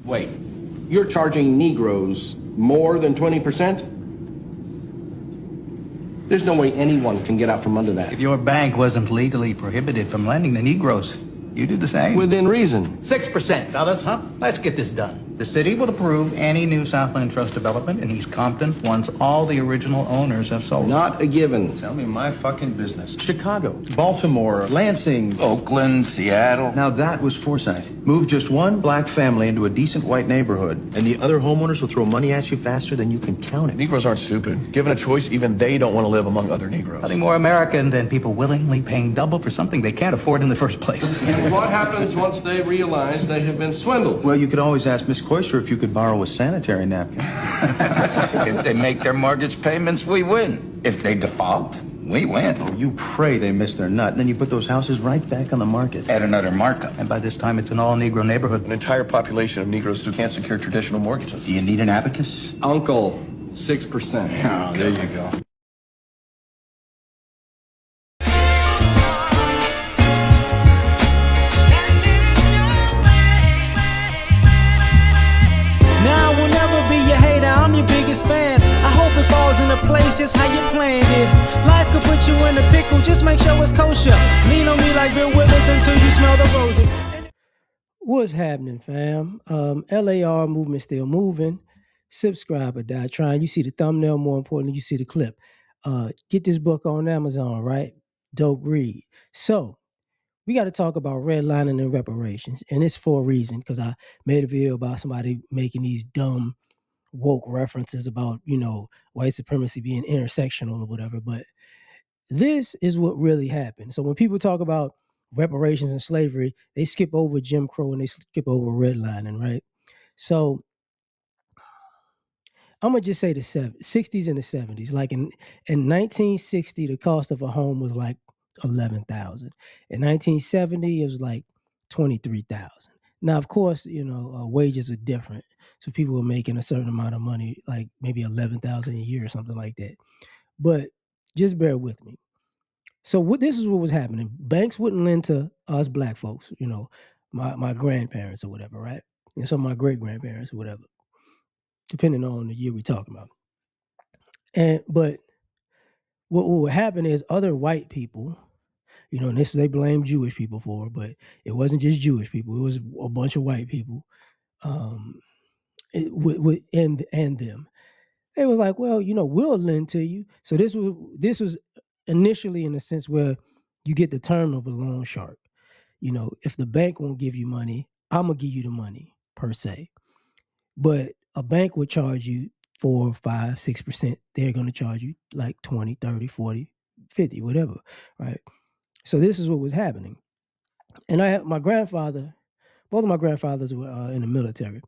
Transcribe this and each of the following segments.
Wait, you're charging Negroes more than 20%? There's no way anyone can get out from under that. If your bank wasn't legally prohibited from lending the Negroes, you do the same. Within reason. 6%, fellas, huh? Let's get this done. The city will approve any new Southland Trust development in East Compton once all the original owners have sold. Not a given. Tell me my fucking business. Chicago, Baltimore, Lansing, Oakland, Seattle. Now that was foresight. Move just one black family into a decent white neighborhood, and the other homeowners will throw money at you faster than you can count it. Negroes aren't stupid. Given a choice, even they don't want to live among other Negroes. Nothing more American than people willingly paying double for something they can't afford in the first place. And what happens once they realize they have been swindled? Well, you could always ask Miss Koister if you could borrow a sanitary napkin. If they make their mortgage payments, we win. If they default, we win. Oh, you pray they miss their nut, and then you put those houses right back on the market. At another markup. And by this time, it's an all-Negro neighborhood. An entire population of Negroes who can't secure traditional mortgages. Do you need an abacus? Uncle, 6%. Oh, there you go. Now I will never be your hater, I'm your biggest fan. I hope it falls into place just how you planned it. Life could put you in a pickle, just make sure it's kosher. Lean on me like Bill Withers until you smell the roses. What's happening, fam? L.A.R. movement still moving. Subscribe or die trying. You see the thumbnail, more importantly, you see the clip. Get this book on Amazon, right? Dope read. So, we got to talk about redlining and reparations. And it's for a reason, because I made a video about somebody making these dumb woke references about, white supremacy being intersectional or whatever. But this is what really happened. So when people talk about reparations and slavery, they skip over Jim Crow and they skip over redlining, right? So I'm gonna just say the 60s and the 70s. Like in 1960, the cost of a home was like 11,000. In 1970, it was like 23,000. Now, of course, wages are different. So people were making a certain amount of money, like maybe 11,000 a year or something like that. But just bear with me. So this is what was happening. Banks wouldn't lend to us black folks, my grandparents or whatever, right? And some of my great grandparents or whatever, depending on the year we're talking about. But what would happen is other white people, and this they blame Jewish people for, but it wasn't just Jewish people; it was a bunch of white people, and them. They was like, well, we'll lend to you. So this was initially in a sense where you get the term of a loan shark. If the bank won't give you money, I'm gonna give you the money per se. But a bank would charge you 4, 5, 6%. They're going to charge you like 20, 30, 40, 50, whatever, right? So this is what was happening. And I had my grandfather, both of my grandfathers were in the military.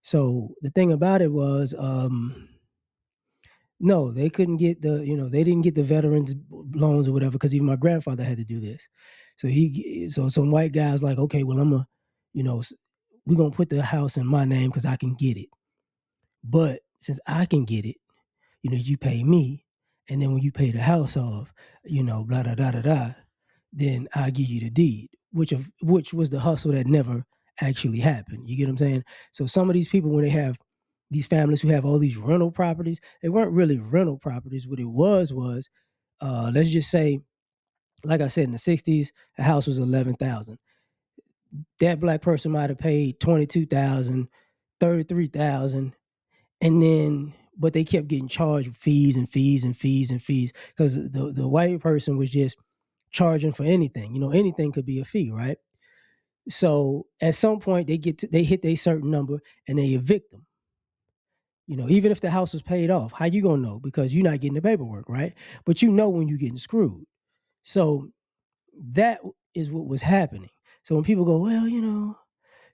So the thing about it was, no, they couldn't get they didn't get the veterans loans or whatever, because even my grandfather had to do this. So some white guys like, okay, well, we're going to put the house in my name because I can get it. But since I can get it, you pay me, and then when you pay the house off, blah, blah, blah, blah, blah, then I give you the deed, which was the hustle that never actually happened. You get what I'm saying? So some of these people, when they have these families who have all these rental properties, they weren't really rental properties. What it was, let's just say, like I said, in the 60s, a house was 11,000. That black person might have paid 22,000, 33,000. And then, but they kept getting charged fees and fees and fees and fees, because the white person was just charging for anything. Anything could be a fee, right? So at some point they hit a certain number and they evict them. Even if the house was paid off, how you gonna know? Because you're not getting the paperwork, right? But when you're getting screwed. So that is what was happening. So when people go, well,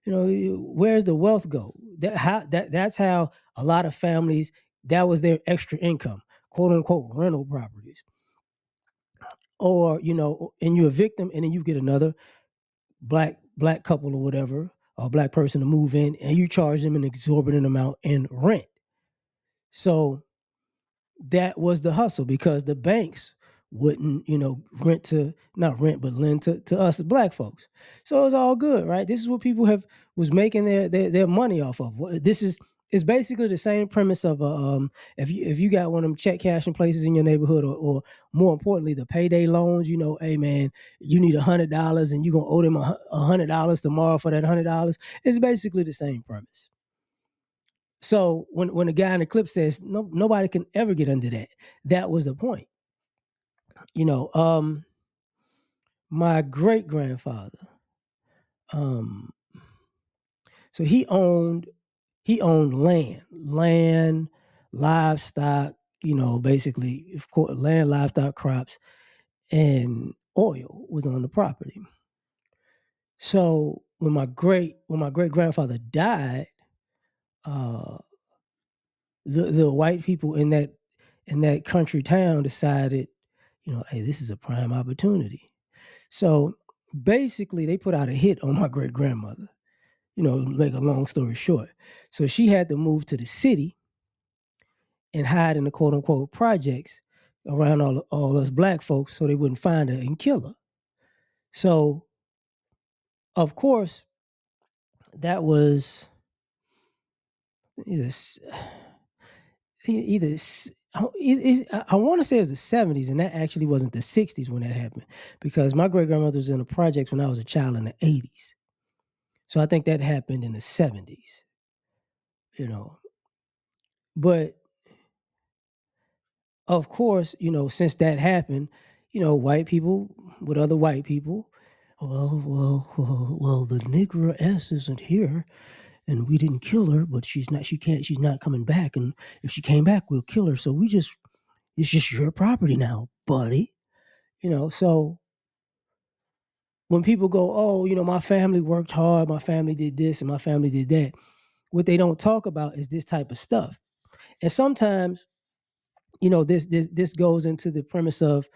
where's the wealth go? That's how a lot of families, that was their extra income, quote unquote, rental properties. Or, and you evict them, and then you get another black couple or whatever, or black person to move in, and you charge them an exorbitant amount in rent. So that was the hustle, because the banks wouldn't, lend to us black folks. So it's all good, right? This is what people was making their money off of. This is it's basically the same premise of if you got one of them check cashing places in your neighborhood, or more importantly, the payday loans. Hey man, you need $100 and you're gonna owe them $100 tomorrow for that $100. It's basically the same premise. So when the guy in the clip says nobody can ever get under that was the point. My great grandfather, so he owned land, livestock, basically, of course, land, livestock, crops, and oil was on the property. So when my great grandfather died, the white people in that country town decided, hey, this is a prime opportunity. So basically, they put out a hit on my great grandmother. Make a long story short. So she had to move to the city and hide in the quote unquote projects around all us black folks so they wouldn't find her and kill her. So, of course, that was either I want to say it was the 70s, and that actually wasn't the 60s when that happened, because my great grandmother was in the projects when I was a child in the 80s. So I think that happened in the 70s, But of course, since that happened, white people with other white people, well, the Negro S isn't here, and we didn't kill her, but she's not coming back, and if she came back, we'll kill her. So it's just your property now, buddy. So when people go, oh, my family worked hard, my family did this, and my family did that, what they don't talk about is this type of stuff. And sometimes, this goes into the premise of,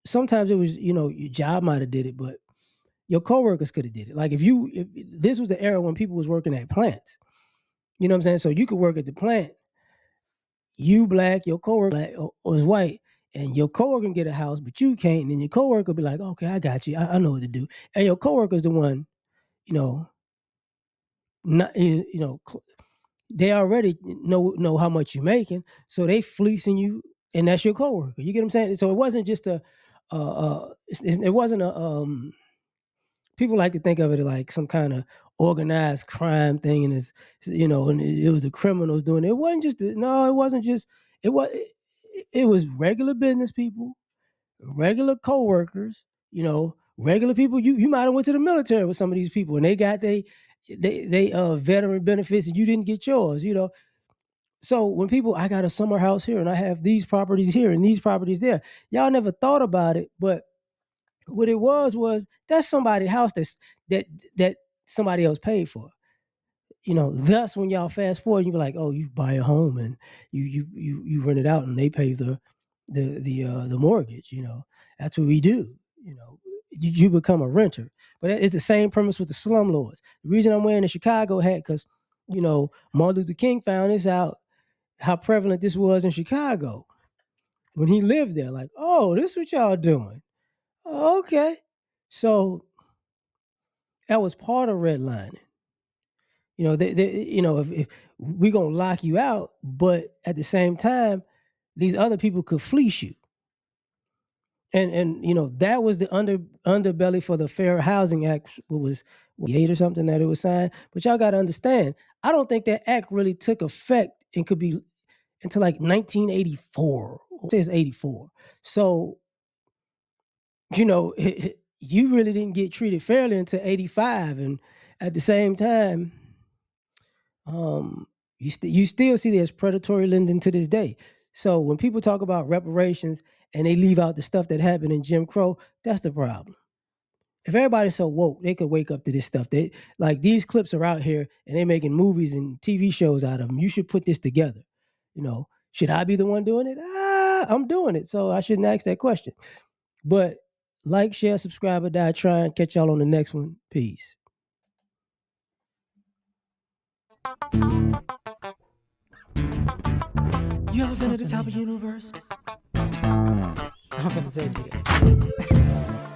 sometimes it was, your job might have did it, but your coworkers could have did it. Like if this was the era when people was working at plants, you know what I'm saying? So you could work at the plant, you black, your coworker black or is white, and your coworker can get a house, but you can't. And then your coworker be like, okay, I got you. I know what to do. And your coworker's the one, not, they already know how much you're making, so they fleecing you, and that's your coworker. You get what I'm saying? So it wasn't just it wasn't a people like to think of it like some kind of organized crime thing, and and it was the criminals doing it. It wasn't just no, it wasn't just it was regular business people, regular coworkers, regular people. You might have went to the military with some of these people, and they got they veteran benefits, and you didn't get yours. So when people, I got a summer house here, and I have these properties here and these properties there, y'all never thought about it, but what it was that's somebody's house that somebody else paid for. Thus when y'all fast forward, you be like, oh, you buy a home and you rent it out, and they pay the mortgage. That's what we do. You become a renter. But it's the same premise with the slumlords. The reason I'm wearing a Chicago hat, because Martin Luther King found this out, how prevalent this was in Chicago when he lived there. Like, oh, this is what y'all doing. Okay. So that was part of redlining. If we're gonna lock you out, but at the same time, these other people could fleece you. And that was the underbelly for the Fair Housing Act. What was 8 or something that it was signed. But y'all got to understand, I don't think that act really took effect and could be until like 1984. It says 84. So you really didn't get treated fairly until 85, and at the same time, you still see there's predatory lending to this day. So when people talk about reparations and they leave out the stuff that happened in Jim Crow, that's the problem. If everybody's so woke, they could wake up to this stuff. They like these clips are out here, and they're making movies and TV shows out of them. You should put this together. Should I be the one doing it? I'm doing it, so I shouldn't ask that question. But like, share, subscribe, or die trying. Catch y'all on the next one. Peace. You ever been at the top of the universe? I'm gonna say it to you.